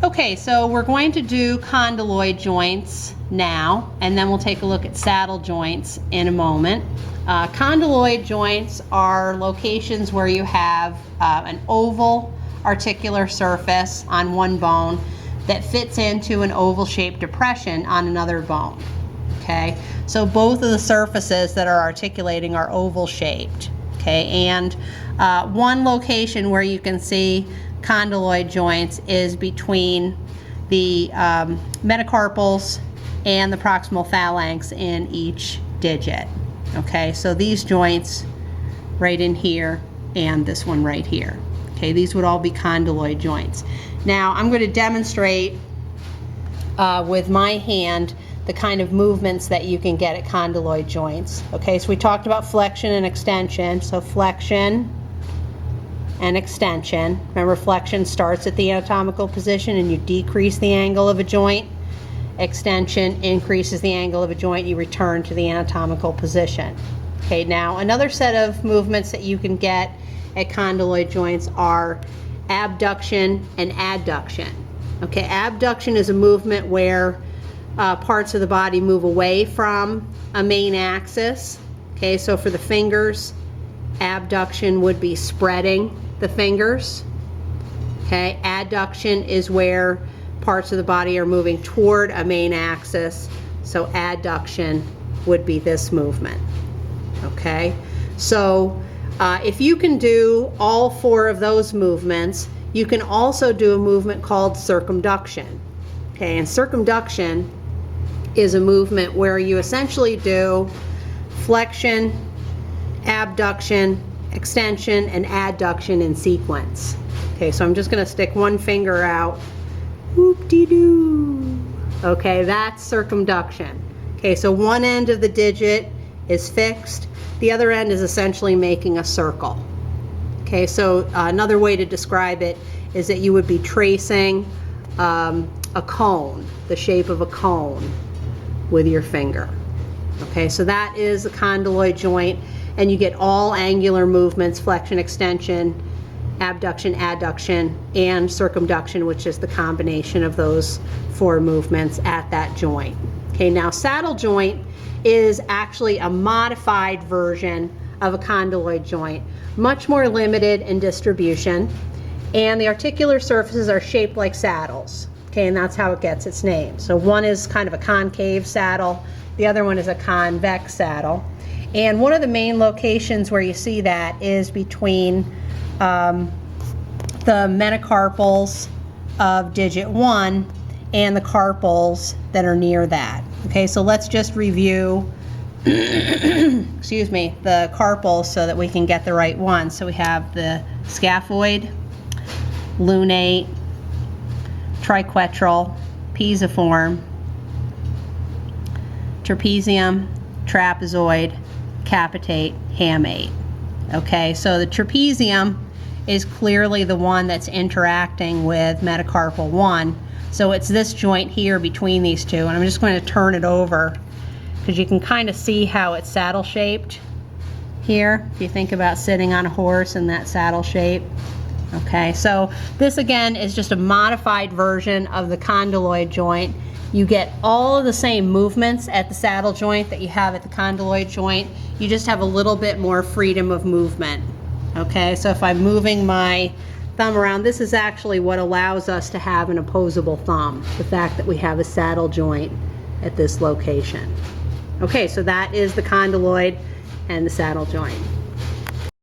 Okay, so we're going to do condyloid joints now, and then we'll take a look at saddle joints in a moment. Condyloid joints are locations where you have an oval articular surface on one bone that fits into an oval-shaped depression on another bone. Okay, so both of the surfaces that are articulating are oval-shaped. Okay, and one location where you can see condyloid joints is between the metacarpals and the proximal phalanx in each digit. Okay, so these joints right in here and this one right here. Okay, these would all be condyloid joints. Now I'm going to demonstrate with my hand the kind of movements that you can get at condyloid joints. Okay, so we talked about flexion and extension. So flexion and extension. Remember, flexion starts at the anatomical position and you decrease the angle of a joint. Extension increases the angle of a joint, you return to the anatomical position. Okay, now another set of movements that you can get at condyloid joints are abduction and adduction. Okay, abduction is a movement where parts of the body move away from a main axis. Okay, so for the fingers, abduction would be spreading the fingers. Okay, adduction is where parts of the body are moving toward a main axis. So adduction would be this movement. Okay, so if you can do all four of those movements, you can also do a movement called circumduction. Okay, and circumduction is a movement where you essentially do flexion, abduction, extension, and adduction in sequence. Okay, so I'm just going to stick one finger out. Whoop-de-doo. Okay, that's circumduction. Okay, so one end of the digit is fixed. The other end is essentially making a circle. Okay, so another way to describe it is that you would be tracing a cone, the shape of a cone with your finger. Okay, so that is a condyloid joint, and you get all angular movements, flexion, extension, abduction, adduction, and circumduction, which is the combination of those four movements at that joint. Okay, now saddle joint is actually a modified version of a condyloid joint, much more limited in distribution, and the articular surfaces are shaped like saddles. Okay, and that's how it gets its name. So one is kind of a concave saddle, the other one is a convex saddle. And one of the main locations where you see that is between the metacarpals of digit 1 and the carpals that are near that. Okay, so let's just review excuse me, the carpals so that we can get the right one. So we have the scaphoid, lunate, triquetral, pisiform, trapezium, trapezoid, capitate, hamate. Okay, so the trapezium is clearly the one that's interacting with metacarpal 1. So it's this joint here between these two, and I'm just going to turn it over because you can kind of see how it's saddle shaped here. If you think about sitting on a horse in that saddle shape. Okay, so this again is just a modified version of the condyloid joint. You get all of the same movements at the saddle joint that you have at the condyloid joint. You just have a little bit more freedom of movement. Okay, so if I'm moving my thumb around, this is actually what allows us to have an opposable thumb, the fact that we have a saddle joint at this location. Okay, so that is the condyloid and the saddle joint.